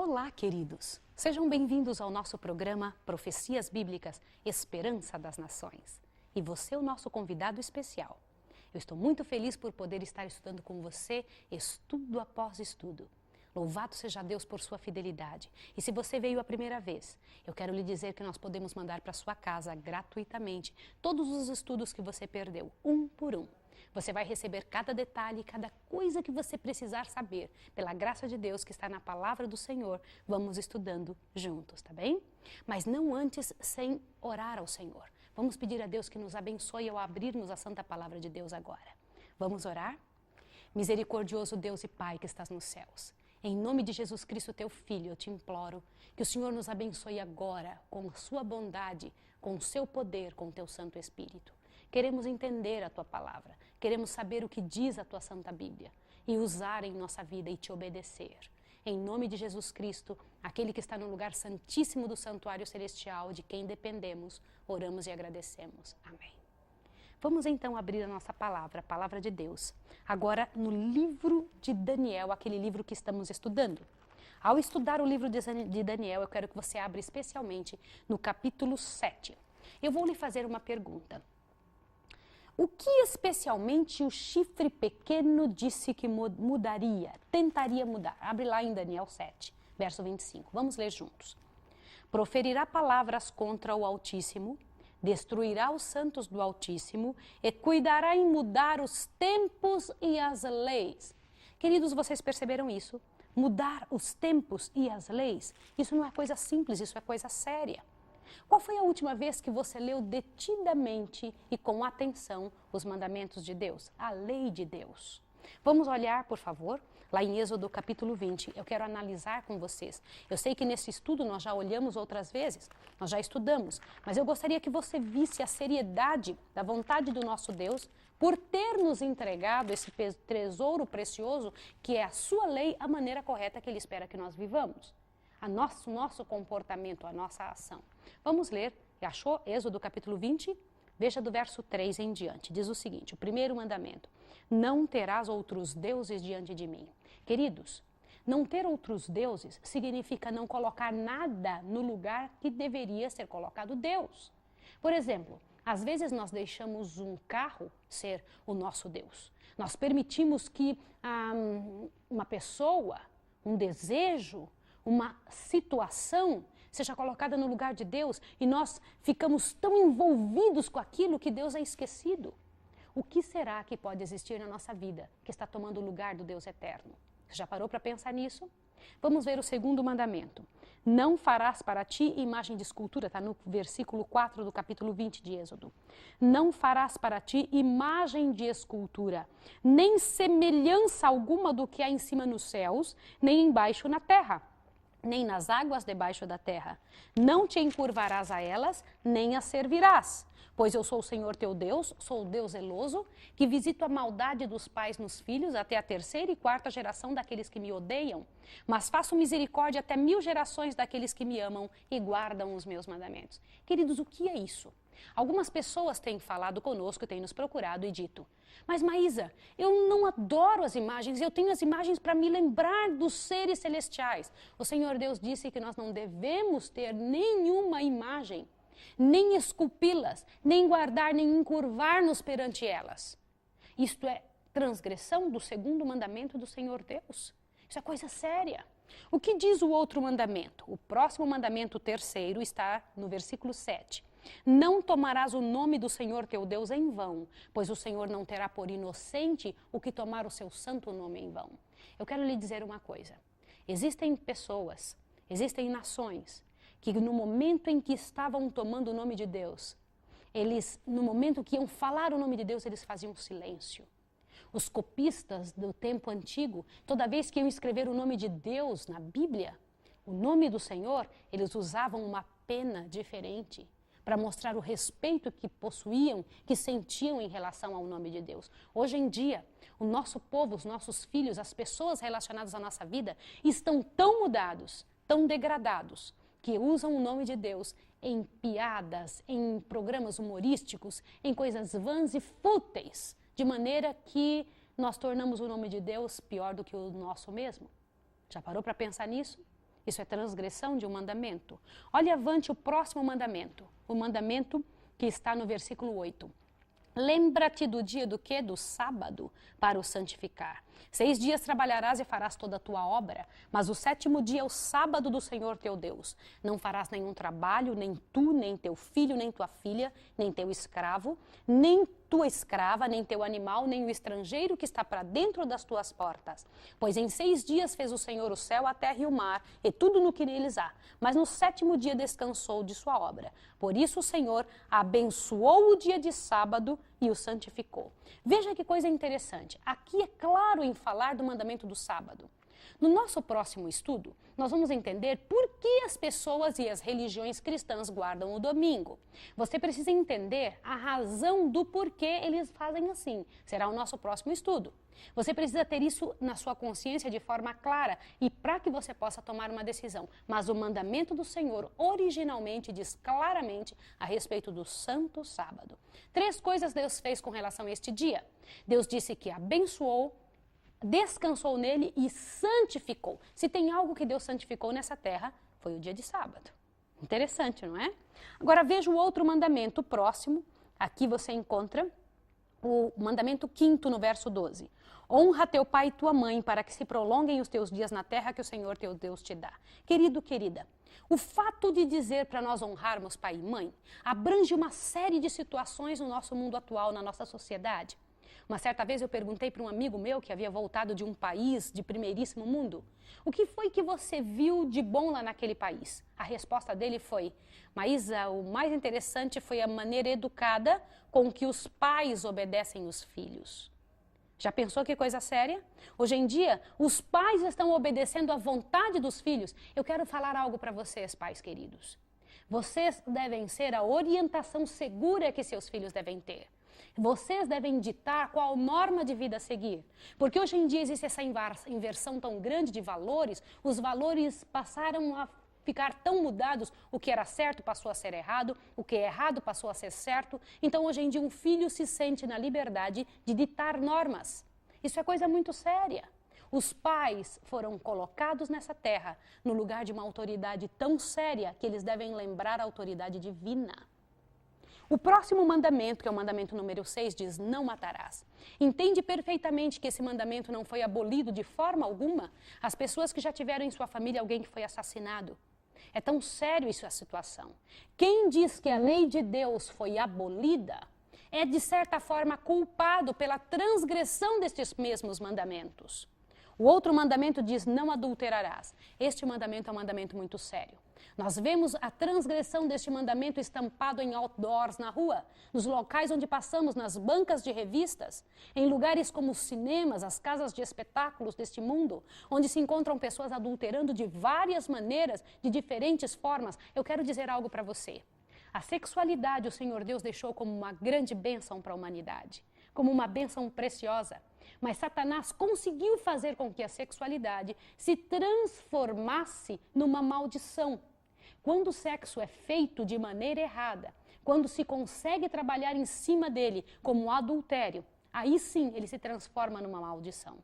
Olá, queridos! Sejam bem-vindos ao nosso programa Profecias Bíblicas Esperança das Nações. E você é o nosso convidado especial. Eu estou muito feliz por poder estar estudando com você, estudo após estudo. Louvado seja Deus por sua fidelidade. E se você veio a primeira vez, eu quero lhe dizer que nós podemos mandar para sua casa gratuitamente todos os estudos que você perdeu, um por um. Você vai receber cada detalhe, cada coisa que você precisar saber. Pela graça de Deus que está na palavra do Senhor, vamos estudando juntos, tá bem? Mas não antes sem orar ao Senhor. Vamos pedir a Deus que nos abençoe ao abrirmos a santa palavra de Deus agora. Vamos orar? Misericordioso Deus e Pai que estás nos céus, em nome de Jesus Cristo, teu Filho, eu te imploro que o Senhor nos abençoe agora com a sua bondade, com o seu poder, com o teu Santo Espírito. Queremos entender a tua palavra, queremos saber o que diz a tua Santa Bíblia e usar em nossa vida e te obedecer. Em nome de Jesus Cristo, aquele que está no lugar santíssimo do santuário celestial, de quem dependemos, oramos e agradecemos. Amém. Vamos então abrir a nossa palavra, a palavra de Deus, agora no livro de Daniel, aquele livro que estamos estudando. Ao estudar o livro de Daniel, eu quero que você abra especialmente no capítulo 7. Eu vou lhe fazer uma pergunta. O que especialmente o chifre pequeno disse que mudaria, tentaria mudar? Abre lá em Daniel 7, verso 25. Vamos ler juntos. Proferirá palavras contra o Altíssimo, destruirá os santos do Altíssimo e cuidará em mudar os tempos e as leis. Queridos, vocês perceberam isso? Mudar os tempos e as leis, isso não é coisa simples, isso é coisa séria. Qual foi a última vez que você leu detidamente e com atenção os mandamentos de Deus, a lei de Deus? Vamos olhar, por favor, lá em Êxodo capítulo 20. Eu quero analisar com vocês. Eu sei que nesse estudo nós já olhamos outras vezes, nós já estudamos, mas eu gostaria que você visse a seriedade da vontade do nosso Deus por ter nos entregado esse tesouro precioso que é a sua lei, a maneira correta que Ele espera que nós vivamos. Nosso comportamento, a nossa ação. Vamos ler, achou? Êxodo capítulo 20, veja do verso 3 em diante. Diz o seguinte, o primeiro mandamento: não terás outros deuses diante de mim. Queridos, não ter outros deuses significa não colocar nada no lugar que deveria ser colocado Deus. Por exemplo, às vezes nós deixamos um carro ser o nosso Deus. Nós permitimos que uma pessoa, um desejo, uma situação seja colocada no lugar de Deus e nós ficamos tão envolvidos com aquilo que Deus é esquecido. O que será que pode existir na nossa vida que está tomando o lugar do Deus eterno? Você já parou para pensar nisso? Vamos ver o segundo mandamento. Não farás para ti imagem de escultura, está no versículo 4 do capítulo 20 de Êxodo. Não farás para ti imagem de escultura, nem semelhança alguma do que há em cima nos céus, nem embaixo na terra, nem nas águas debaixo da terra. Não te encurvarás a elas, nem as servirás. Pois eu sou o Senhor teu Deus, sou o Deus zeloso, que visito a maldade dos pais nos filhos, até a terceira e quarta geração daqueles que me odeiam. Mas faço misericórdia até 1000 gerações daqueles que me amam e guardam os meus mandamentos. Queridos, o que é isso? Algumas pessoas têm falado conosco, têm nos procurado e dito: mas Maísa, eu não adoro as imagens, eu tenho as imagens para me lembrar dos seres celestiais. O Senhor Deus disse que nós não devemos ter nenhuma imagem, nem esculpi-las, nem guardar, nem encurvar-nos perante elas. Isto é transgressão do segundo mandamento do Senhor Deus. Isso é coisa séria. O que diz o outro mandamento? O próximo mandamento, o terceiro, está no versículo 7. Não tomarás o nome do Senhor teu Deus em vão, pois o Senhor não terá por inocente o que tomar o seu santo nome em vão. Eu quero lhe dizer uma coisa. Existem pessoas, existem nações, que no momento em que estavam tomando o nome de Deus, no momento que iam falar o nome de Deus, eles faziam silêncio. Os copistas do tempo antigo, toda vez que iam escrever o nome de Deus na Bíblia, o nome do Senhor, eles usavam uma pena diferente para mostrar o respeito que possuíam, que sentiam em relação ao nome de Deus. Hoje em dia, o nosso povo, os nossos filhos, as pessoas relacionadas à nossa vida estão tão mudados, tão degradados, que usam o nome de Deus em piadas, em programas humorísticos, em coisas vãs e fúteis, de maneira que nós tornamos o nome de Deus pior do que o nosso mesmo. Já parou para pensar nisso? Isso é transgressão de um mandamento. Olha avante o próximo mandamento. O mandamento que está no versículo 8. Lembra-te do dia do quê? Do sábado, para o santificar. 6 dias trabalharás e farás toda a tua obra, mas o 7º dia é o sábado do Senhor teu Deus. Não farás nenhum trabalho, nem tu, nem teu filho, nem tua filha, nem teu escravo, nem tua escrava, nem teu animal, nem o estrangeiro que está para dentro das tuas portas. Pois em 6 dias fez o Senhor o céu, a terra e o mar, e tudo no que neles há. Mas no 7º dia descansou de sua obra. Por isso o Senhor abençoou o dia de sábado e o santificou. Veja que coisa interessante. Aqui é claro em falar do mandamento do sábado. No nosso próximo estudo, nós vamos entender por que as pessoas e as religiões cristãs guardam o domingo. Você precisa entender a razão do porquê eles fazem assim. Será o nosso próximo estudo. Você precisa ter isso na sua consciência de forma clara e para que você possa tomar uma decisão. Mas o mandamento do Senhor originalmente diz claramente a respeito do santo sábado. 3 coisas Deus fez com relação a este dia. Deus disse que abençoou, descansou nele e santificou. Se tem algo que Deus santificou nessa terra, foi o dia de sábado. Interessante, não é? Agora veja o outro mandamento próximo. Aqui você encontra o mandamento 5º no verso 12. Honra teu pai e tua mãe para que se prolonguem os teus dias na terra que o Senhor teu Deus te dá. Querido, querida, o fato de dizer para nós honrarmos pai e mãe abrange uma série de situações no nosso mundo atual, na nossa sociedade. Uma certa vez eu perguntei para um amigo meu que havia voltado de um país de primeiríssimo mundo: o que foi que você viu de bom lá naquele país? A resposta dele foi: Maísa, o mais interessante foi a maneira educada com que os pais obedecem os filhos. Já pensou que coisa séria? Hoje em dia, os pais estão obedecendo à vontade dos filhos. Eu quero falar algo para vocês, pais queridos. Vocês devem ser a orientação segura que seus filhos devem ter. Vocês devem ditar qual norma de vida seguir. Porque hoje em dia existe essa inversão tão grande de valores, os valores passaram a ficar tão mudados, o que era certo passou a ser errado, o que é errado passou a ser certo. Então hoje em dia um filho se sente na liberdade de ditar normas. Isso é coisa muito séria. Os pais foram colocados nessa terra no lugar de uma autoridade tão séria que eles devem lembrar a autoridade divina. O próximo mandamento, que é o mandamento número 6, diz: não matarás. Entende perfeitamente que esse mandamento não foi abolido de forma alguma? As pessoas que já tiveram em sua família alguém que foi assassinado. É tão sério isso a situação. Quem diz que a lei de Deus foi abolida é, de certa forma, culpado pela transgressão destes mesmos mandamentos. O outro mandamento diz: não adulterarás. Este mandamento é um mandamento muito sério. Nós vemos a transgressão deste mandamento estampado em outdoors na rua, nos locais onde passamos, nas bancas de revistas, em lugares como os cinemas, as casas de espetáculos deste mundo, onde se encontram pessoas adulterando de várias maneiras, de diferentes formas. Eu quero dizer algo para você. A sexualidade o Senhor Deus deixou como uma grande bênção para a humanidade, como uma bênção preciosa. Mas Satanás conseguiu fazer com que a sexualidade se transformasse numa maldição. Quando o sexo é feito de maneira errada, quando se consegue trabalhar em cima dele como adultério, aí sim ele se transforma numa maldição.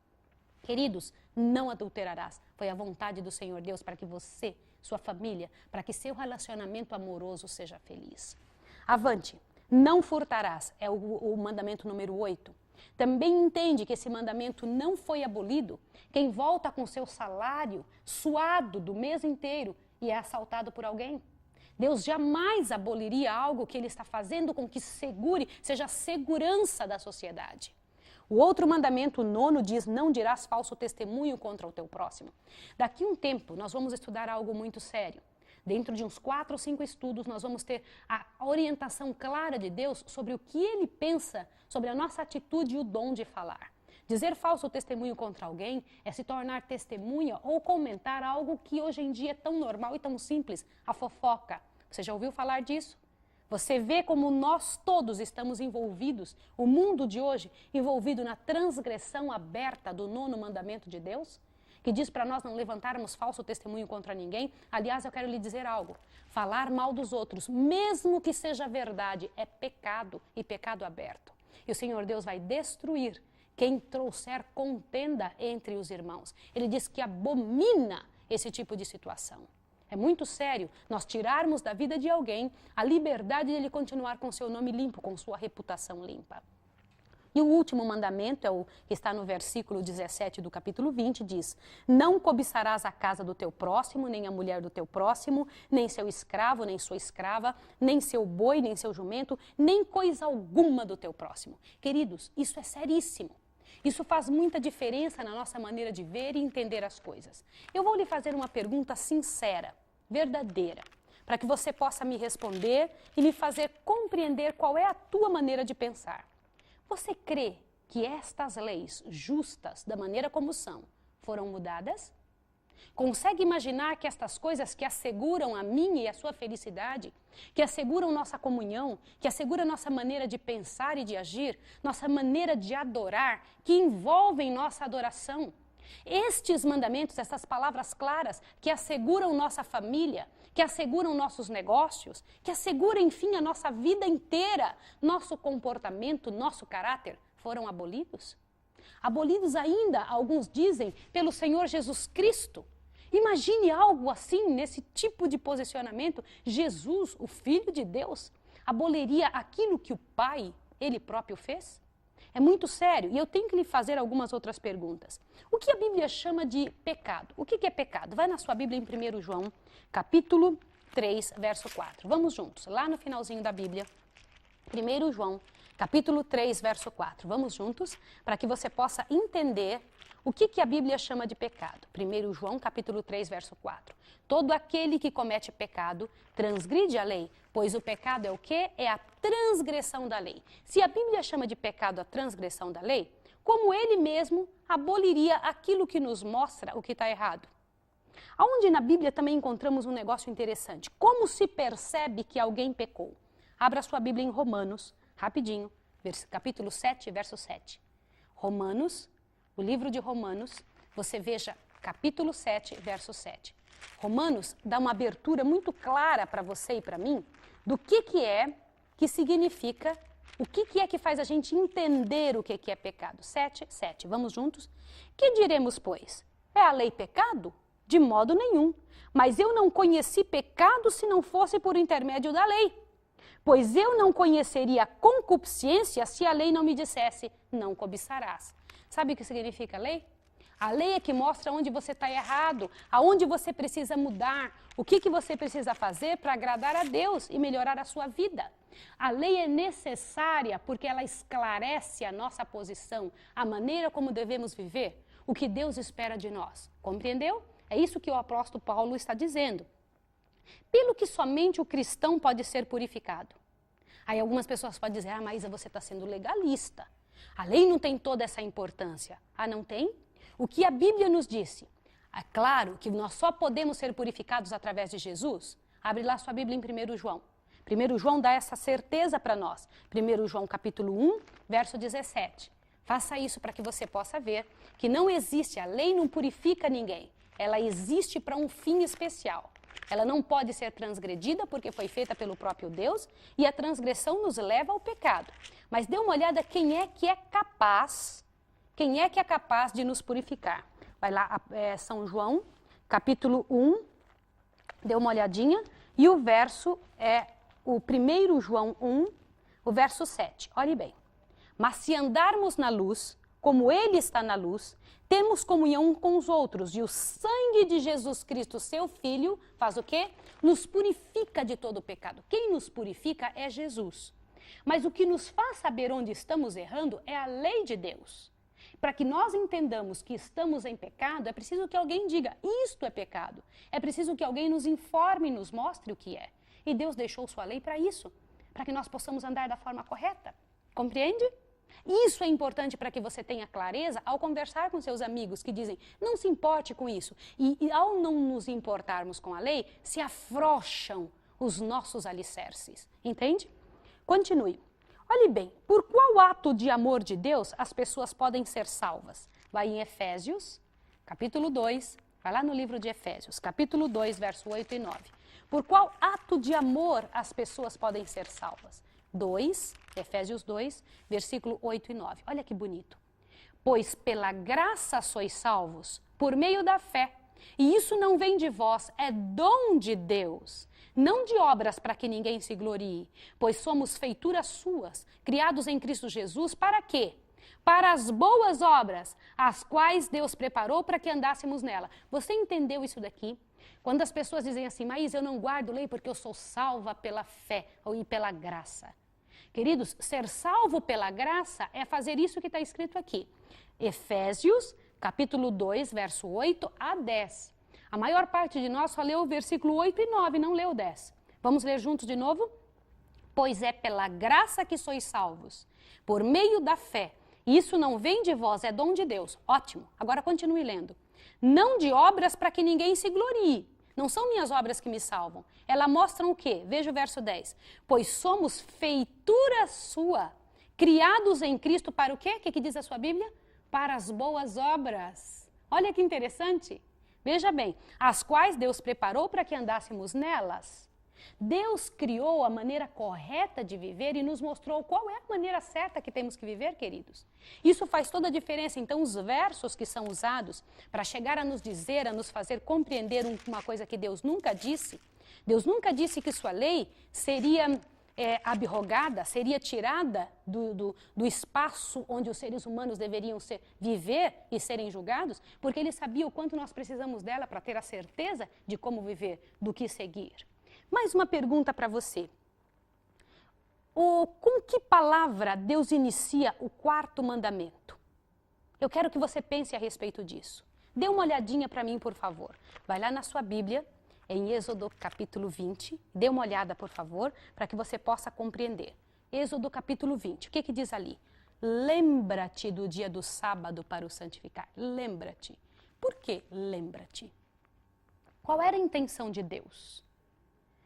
Queridos, não adulterarás. Foi a vontade do Senhor Deus para que você, sua família, para que seu relacionamento amoroso seja feliz. Avante, não furtarás, é o mandamento número 8. Também entende que esse mandamento não foi abolido. Quem volta com seu salário suado do mês inteiro e é assaltado por alguém, Deus jamais aboliria algo que ele está fazendo com que segure, seja a segurança da sociedade. O outro mandamento, o 9, diz: não dirás falso testemunho contra o teu próximo. Daqui a um tempo, nós vamos estudar algo muito sério. Dentro de uns 4 ou 5 estudos, nós vamos ter a orientação clara de Deus sobre o que Ele pensa sobre a nossa atitude e o dom de falar. Dizer falso testemunho contra alguém é se tornar testemunha ou comentar algo que hoje em dia é tão normal e tão simples, a fofoca. Você já ouviu falar disso? Você vê como nós todos estamos envolvidos, o mundo de hoje, envolvido na transgressão aberta do 9º mandamento de Deus? Que diz para nós não levantarmos falso testemunho contra ninguém. Aliás, eu quero lhe dizer algo. Falar mal dos outros, mesmo que seja verdade, é pecado e pecado aberto. E o Senhor Deus vai destruir quem trouxer contenda entre os irmãos. Ele diz que abomina esse tipo de situação. É muito sério nós tirarmos da vida de alguém a liberdade de ele continuar com seu nome limpo, com sua reputação limpa. E o último mandamento, é o que está no versículo 17 do capítulo 20, diz: não cobiçarás a casa do teu próximo, nem a mulher do teu próximo, nem seu escravo, nem sua escrava, nem seu boi, nem seu jumento, nem coisa alguma do teu próximo. Queridos, isso é seríssimo. Isso faz muita diferença na nossa maneira de ver e entender as coisas. Eu vou lhe fazer uma pergunta sincera, verdadeira, para que você possa me responder e me fazer compreender qual é a tua maneira de pensar. Você crê que estas leis justas, da maneira como são, foram mudadas? Consegue imaginar que estas coisas que asseguram a minha e a sua felicidade, que asseguram nossa comunhão, que asseguram nossa maneira de pensar e de agir, nossa maneira de adorar, que envolvem nossa adoração, estes mandamentos, essas palavras claras que asseguram nossa família, que asseguram nossos negócios, que asseguram, enfim, a nossa vida inteira, nosso comportamento, nosso caráter, foram abolidos? Abolidos ainda, alguns dizem, pelo Senhor Jesus Cristo. Imagine algo assim, nesse tipo de posicionamento. Jesus, o Filho de Deus, aboliria aquilo que o Pai, Ele próprio fez? É muito sério e eu tenho que lhe fazer algumas outras perguntas. O que a Bíblia chama de pecado? O que é pecado? Vai na sua Bíblia em 1 João, capítulo 3, verso 4. Vamos juntos, lá no finalzinho da Bíblia. 1 João, capítulo 3, verso 4. Vamos juntos para que você possa entender o que a Bíblia chama de pecado. 1 João, capítulo 3, verso 4. Todo aquele que comete pecado transgride a lei, pois o pecado é o quê? É a transgressão da lei. Se a Bíblia chama de pecado a transgressão da lei, como ele mesmo aboliria aquilo que nos mostra o que está errado? Aonde na Bíblia também encontramos um negócio interessante. Como se percebe que alguém pecou? Abra sua Bíblia em Romanos, rapidinho, capítulo 7, verso 7. Romanos, o livro de Romanos, você veja capítulo 7, verso 7. Romanos dá uma abertura muito clara para você e para mim do que significa, o que é que faz a gente entender o que é pecado. 7, 7. Vamos juntos? Que diremos, pois? É a lei pecado? De modo nenhum. Mas eu não conheci pecado se não fosse por intermédio da lei. Pois eu não conheceria a concupiscência se a lei não me dissesse, não cobiçarás. Sabe o que significa a lei? A lei é que mostra onde você está errado, aonde você precisa mudar, o que você precisa fazer para agradar a Deus e melhorar a sua vida. A lei é necessária porque ela esclarece a nossa posição, a maneira como devemos viver, o que Deus espera de nós. Compreendeu? É isso que o apóstolo Paulo está dizendo. Pelo que somente o cristão pode ser purificado. Aí algumas pessoas podem dizer, Maísa, você está sendo legalista. A lei não tem toda essa importância. Não tem? O que a Bíblia nos disse? É claro que nós só podemos ser purificados através de Jesus. Abre lá sua Bíblia em 1 João. 1 João dá essa certeza para nós. 1 João capítulo 1, verso 17. Faça isso para que você possa ver que não existe, a lei não purifica ninguém. Ela existe para um fim especial. Ela não pode ser transgredida porque foi feita pelo próprio Deus e a transgressão nos leva ao pecado. Mas dê uma olhada quem é que é capaz de nos purificar. Vai lá, São João, capítulo 1, dê uma olhadinha, e o verso é o 1 João 1, o verso 7. Olhe bem. Mas se andarmos na luz, como Ele está na luz, temos comunhão com os outros, e o sangue de Jesus Cristo, seu Filho, faz o quê? Nos purifica de todo o pecado. Quem nos purifica é Jesus. Mas o que nos faz saber onde estamos errando é a lei de Deus. Para que nós entendamos que estamos em pecado, é preciso que alguém diga, isto é pecado. É preciso que alguém nos informe e nos mostre o que é. E Deus deixou sua lei para isso, para que nós possamos andar da forma correta. Compreende? Isso é importante para que você tenha clareza ao conversar com seus amigos que dizem, não se importe com isso. E ao não nos importarmos com a lei, se afrouxam os nossos alicerces. Entende? Continue. Olhe bem, por qual ato de amor de Deus as pessoas podem ser salvas? Vai em Efésios, capítulo 2, vai lá no livro de Efésios, capítulo 2, verso 8 e 9. Por qual ato de amor as pessoas podem ser salvas? 2, Efésios 2, versículo 8 e 9. Olha que bonito. Pois pela graça sois salvos, por meio da fé. E isso não vem de vós, é dom de Deus. Não de obras para que ninguém se glorie, pois somos feituras suas, criados em Cristo Jesus, para quê? Para as boas obras, as quais Deus preparou para que andássemos nela. Você entendeu isso daqui? Quando as pessoas dizem assim, mas eu não guardo lei porque eu sou salva pela fé e pela graça. Queridos, ser salvo pela graça é fazer isso que está escrito aqui. Efésios, capítulo 2, verso 8 a 10. A maior parte de nós só leu o versículo 8 e 9, não leu o 10. Vamos ler juntos de novo? Pois é pela graça que sois salvos, por meio da fé. Isso não vem de vós, é dom de Deus. Ótimo. Agora continue lendo. Não de obras para que ninguém se glorie. Não são minhas obras que me salvam. Elas mostram o quê? Veja o verso 10. Pois somos feitura sua, criados em Cristo para o quê? O que diz a sua Bíblia? Para as boas obras. Olha que interessante. Veja bem, as quais Deus preparou para que andássemos nelas. Deus criou a maneira correta de viver e nos mostrou qual é a maneira certa que temos que viver, queridos. Isso faz toda a diferença. Então, os versos que são usados para chegar a nos dizer, a nos fazer compreender uma coisa que Deus nunca disse. Deus nunca disse que sua lei seria abrogada, seria tirada do espaço onde os seres humanos deveriam viver e serem julgados, porque ele sabia o quanto nós precisamos dela para ter a certeza de como viver, do que seguir. Mais uma pergunta para você. Com que palavra Deus inicia o 4º mandamento? Eu quero que você pense a respeito disso. Dê uma olhadinha para mim, por favor. Vai lá na sua Bíblia, em Êxodo capítulo 20. Dê uma olhada, por favor, para que você possa compreender. Êxodo capítulo 20. O que diz ali? Lembra-te do dia do sábado para o santificar. Lembra-te. Por que lembra-te? Qual era a intenção de Deus?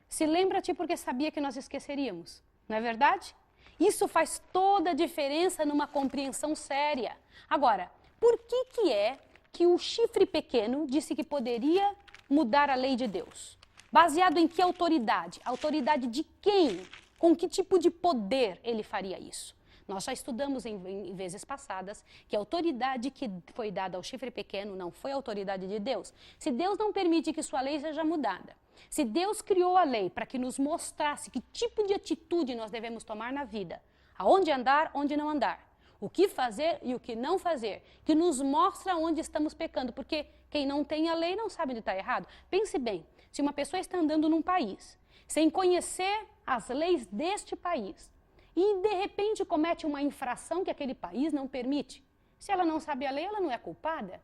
Se lembra-te porque sabia que nós esqueceríamos, não é verdade? Isso faz toda a diferença numa compreensão séria. Agora, por que é que o chifre pequeno disse que poderia mudar a lei de Deus? Baseado em que autoridade? Autoridade de quem? Com que tipo de poder ele faria isso? Nós já estudamos em vezes passadas que a autoridade que foi dada ao chifre pequeno não foi a autoridade de Deus. Se Deus não permite que sua lei seja mudada, se Deus criou a lei para que nos mostrasse que tipo de atitude nós devemos tomar na vida, aonde andar, onde não andar, o que fazer e o que não fazer, que nos mostra onde estamos pecando, porque quem não tem a lei não sabe onde está errado. Pense bem, se uma pessoa está andando num país, sem conhecer as leis deste país, e de repente comete uma infração que aquele país não permite, se ela não sabe a lei, ela não é culpada.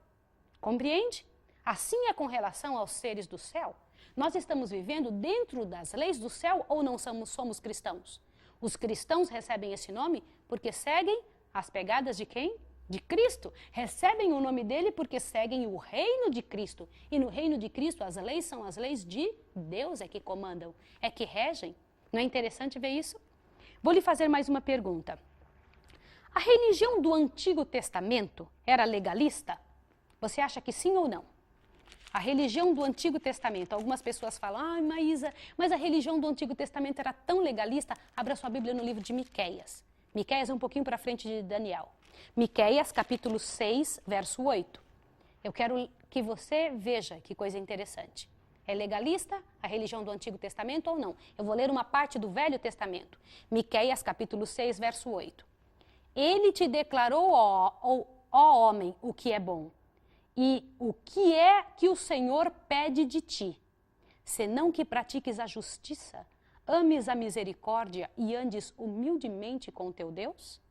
Compreende? Assim é com relação aos seres do céu. Nós estamos vivendo dentro das leis do céu ou não somos cristãos? Os cristãos recebem esse nome porque seguem as pegadas de quem? De Cristo. Recebem o nome dele porque seguem o reino de Cristo. E no reino de Cristo as leis são as leis de Deus, é que comandam, é que regem. Não é interessante ver isso? Vou lhe fazer mais uma pergunta. A religião do Antigo Testamento era legalista? Você acha que sim ou não? A religião do Antigo Testamento. Algumas pessoas falam, Maísa, mas a religião do Antigo Testamento era tão legalista. Abra sua Bíblia no livro de Miqueias. Miqueias é um pouquinho para frente de Daniel. Miqueias, capítulo 6, verso 8. Eu quero que você veja que coisa interessante. É legalista a religião do Antigo Testamento ou não? Eu vou ler uma parte do Velho Testamento. Miqueias, capítulo 6, verso 8. Ele te declarou, ó homem, o que é bom. E o que é que o Senhor pede de ti? Senão que pratiques a justiça, ames a misericórdia e andes humildemente com o teu Deus?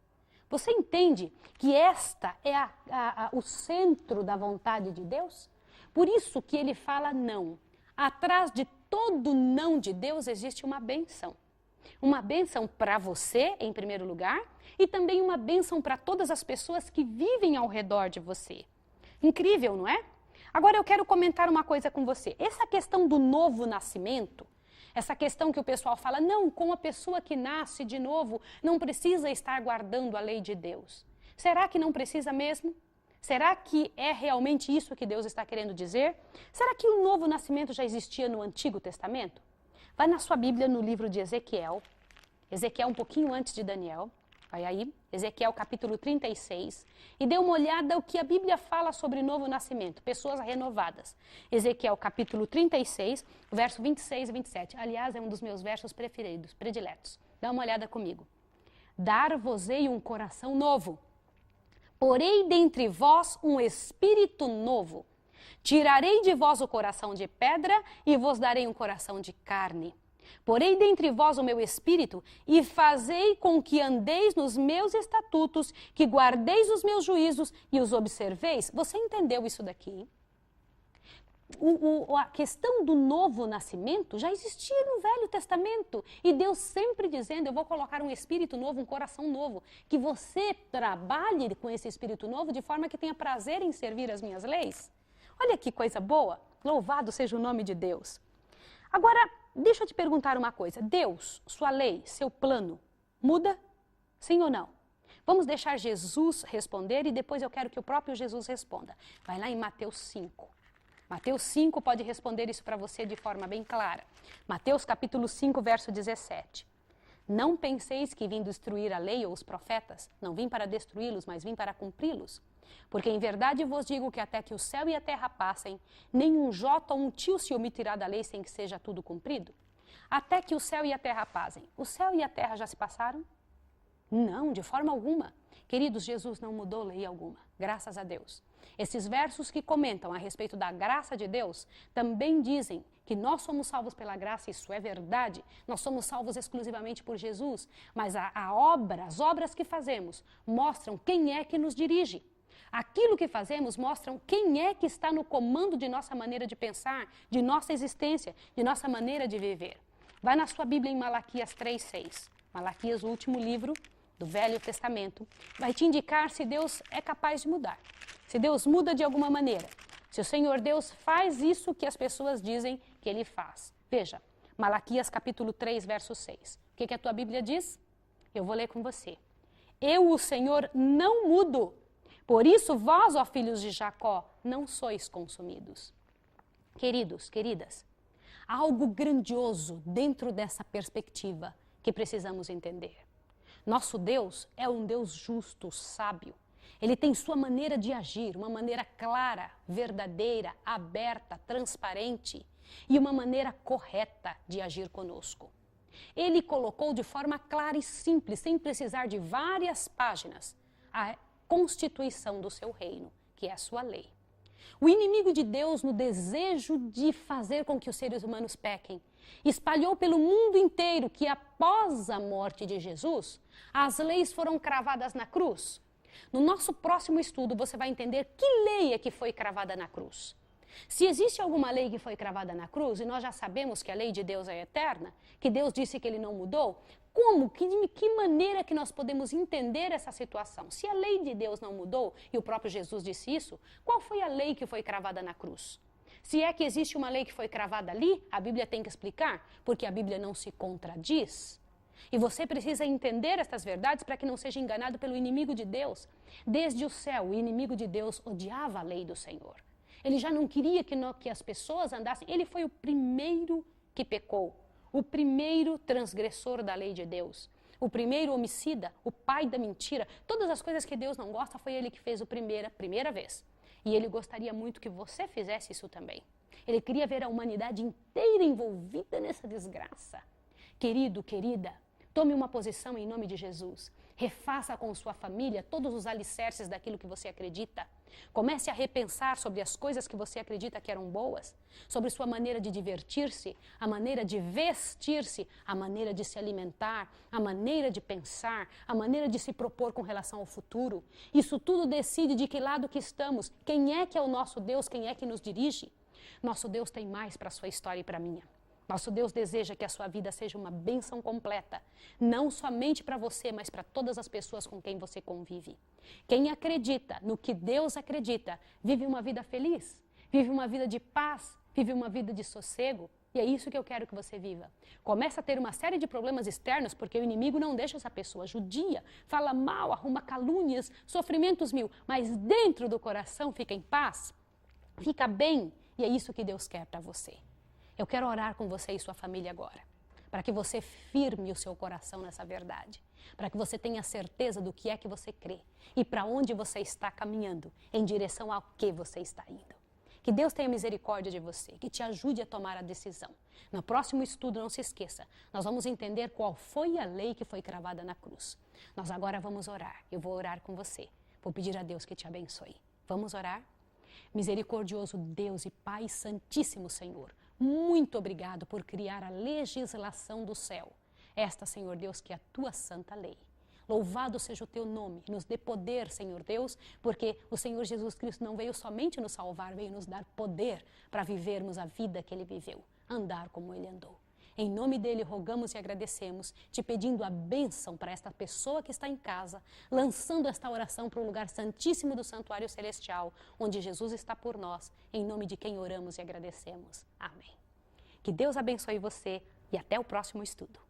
Você entende que esta é o centro da vontade de Deus? Por isso que ele fala não. Atrás de todo não de Deus existe uma bênção. Uma bênção para você, em primeiro lugar, e também uma bênção para todas as pessoas que vivem ao redor de você. Incrível, não é? Agora eu quero comentar uma coisa com você. Essa questão do novo nascimento, essa questão que o pessoal fala, não, com a pessoa que nasce de novo, não precisa estar guardando a lei de Deus. Será que não precisa mesmo? Será que é realmente isso que Deus está querendo dizer? Será que o novo nascimento já existia no Antigo Testamento? Vai na sua Bíblia no livro de Ezequiel. Ezequiel um pouquinho antes de Daniel. Vai aí, Ezequiel capítulo 36, e dê uma olhada o que a Bíblia fala sobre novo nascimento, pessoas renovadas. Ezequiel capítulo 36, verso 26 e 27. Aliás, é um dos meus versos preferidos, prediletos. Dá uma olhada comigo. Dar-vos-ei um coração novo, porei dentre vós um espírito novo. Tirarei de vós o coração de pedra e vos darei um coração de carne. Porei dentre vós o meu espírito e fazei com que andeis nos meus estatutos, que guardeis os meus juízos e os observeis. Você entendeu isso daqui? A questão do novo nascimento já existia no Velho Testamento. E Deus sempre dizendo, eu vou colocar um espírito novo, um coração novo. Que você trabalhe com esse espírito novo de forma que tenha prazer em servir as minhas leis. Olha que coisa boa. Louvado seja o nome de Deus. Agora, deixa eu te perguntar uma coisa. Deus, sua lei, seu plano, muda? Sim ou não? Vamos deixar Jesus responder e depois eu quero que o próprio Jesus responda. Vai lá em Mateus 5. Mateus 5 pode responder isso para você de forma bem clara. Mateus capítulo 5, verso 17. Não penseis que vim destruir a lei ou os profetas. Não vim para destruí-los, mas vim para cumpri-los. Porque em verdade vos digo que até que o céu e a terra passem, nem um jota ou um tio se omitirá da lei sem que seja tudo cumprido. Até que o céu e a terra passem. O céu e a terra já se passaram? Não, de forma alguma. Queridos, Jesus não mudou lei alguma, graças a Deus. Esses versos que comentam a respeito da graça de Deus também dizem que nós somos salvos pela graça, isso é verdade. Nós somos salvos exclusivamente por Jesus, mas as obras que fazemos mostram quem é que nos dirige. Aquilo que fazemos mostram quem é que está no comando de nossa maneira de pensar, de nossa existência, de nossa maneira de viver. Vai na sua Bíblia em Malaquias 3:6. Malaquias, o último livro do Velho Testamento, vai te indicar se Deus é capaz de mudar. Se Deus muda de alguma maneira. Se o Senhor Deus faz isso que as pessoas dizem que Ele faz. Veja, Malaquias capítulo 3, verso 6. O que a tua Bíblia diz? Eu vou ler com você. Eu, o Senhor, não mudo. Por isso, vós, ó filhos de Jacó, não sois consumidos. Queridos, queridas, há algo grandioso dentro dessa perspectiva que precisamos entender. Nosso Deus é um Deus justo, sábio. Ele tem sua maneira de agir, uma maneira clara, verdadeira, aberta, transparente e uma maneira correta de agir conosco. Ele colocou de forma clara e simples, sem precisar de várias páginas, a constituição do seu reino, que é a sua lei. O inimigo de Deus, no desejo de fazer com que os seres humanos pequem, espalhou pelo mundo inteiro que após a morte de Jesus, as leis foram cravadas na cruz. No nosso próximo estudo, você vai entender que lei é que foi cravada na cruz. Se existe alguma lei que foi cravada na cruz, e nós já sabemos que a lei de Deus é eterna, que Deus disse que Ele não mudou, como, de que maneira que nós podemos entender essa situação? Se a lei de Deus não mudou, e o próprio Jesus disse isso, qual foi a lei que foi cravada na cruz? Se é que existe uma lei que foi cravada ali, a Bíblia tem que explicar, porque a Bíblia não se contradiz. E você precisa entender estas verdades para que não seja enganado pelo inimigo de Deus. Desde o céu, o inimigo de Deus odiava a lei do Senhor. Ele já não queria que as pessoas andassem. Ele foi o primeiro que pecou, o primeiro transgressor da lei de Deus, o primeiro homicida, o pai da mentira. Todas as coisas que Deus não gosta, foi ele que fez a primeira vez. E ele gostaria muito que você fizesse isso também. Ele queria ver a humanidade inteira envolvida nessa desgraça. Querido, querida, tome uma posição em nome de Jesus. Refaça com sua família todos os alicerces daquilo que você acredita. Comece a repensar sobre as coisas que você acredita que eram boas, sobre sua maneira de divertir-se, a maneira de vestir-se, a maneira de se alimentar, a maneira de pensar, a maneira de se propor com relação ao futuro. Isso tudo decide de que lado que estamos, quem é que é o nosso Deus, quem é que nos dirige. Nosso Deus tem mais para a sua história e para a minha. Nosso Deus deseja que a sua vida seja uma bênção completa, não somente para você, mas para todas as pessoas com quem você convive. Quem acredita no que Deus acredita, vive uma vida feliz, vive uma vida de paz, vive uma vida de sossego, e é isso que eu quero que você viva. Começa a ter uma série de problemas externos, porque o inimigo não deixa essa pessoa judia, fala mal, arruma calúnias, sofrimentos mil, mas dentro do coração fica em paz, fica bem, e é isso que Deus quer para você. Eu quero orar com você e sua família agora, para que você firme o seu coração nessa verdade, para que você tenha certeza do que é que você crê e para onde você está caminhando, em direção ao que você está indo. Que Deus tenha misericórdia de você, que te ajude a tomar a decisão. No próximo estudo, não se esqueça, nós vamos entender qual foi a lei que foi cravada na cruz. Nós agora vamos orar, eu vou orar com você, vou pedir a Deus que te abençoe. Vamos orar? Misericordioso Deus e Pai Santíssimo Senhor, muito obrigado por criar a legislação do céu. Esta, Senhor Deus, que é a tua santa lei. Louvado seja o teu nome, nos dê poder, Senhor Deus, porque o Senhor Jesus Cristo não veio somente nos salvar, veio nos dar poder para vivermos a vida que Ele viveu, andar como Ele andou. Em nome dele, rogamos e agradecemos, te pedindo a bênção para esta pessoa que está em casa, lançando esta oração para o lugar santíssimo do santuário celestial, onde Jesus está por nós, em nome de quem oramos e agradecemos. Amém. Que Deus abençoe você e até o próximo estudo.